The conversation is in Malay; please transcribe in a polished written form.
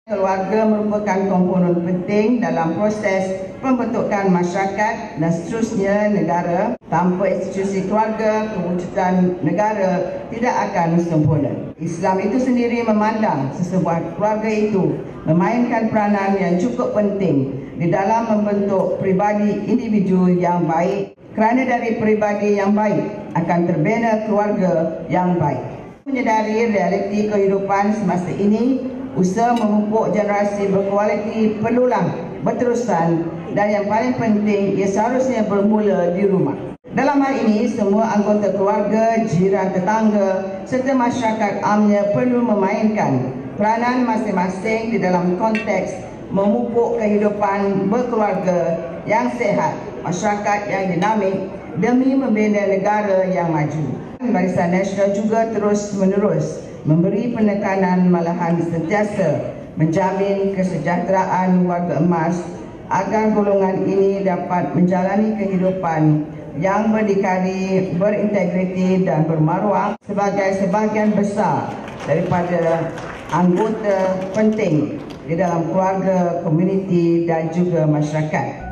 Keluarga merupakan komponen penting dalam proses pembentukan masyarakat dan seterusnya negara. Tanpa institusi keluarga, kewujudan negara tidak akan sempurna. Islam itu sendiri memandang sesebuah keluarga itu memainkan peranan yang cukup penting di dalam membentuk pribadi individu yang baik, kerana dari pribadi yang baik akan terbina keluarga yang baik. Menyedari realiti kehidupan semasa ini, usaha memupuk generasi berkualiti perlulah berterusan dan yang paling penting ia seharusnya bermula di rumah. Dalam hal ini, semua anggota keluarga, jiran tetangga serta masyarakat amnya perlu memainkan peranan masing-masing di dalam konteks memupuk kehidupan berkeluarga yang sehat, masyarakat yang dinamik demi membina negara yang maju. Barisan Nasional juga terus-menerus memberi penekanan malahan sentiasa menjamin kesejahteraan warga emas agar golongan ini dapat menjalani kehidupan yang berdikari, berintegriti dan bermaruah sebagai sebahagian besar daripada anggota penting di dalam keluarga, komuniti dan juga masyarakat.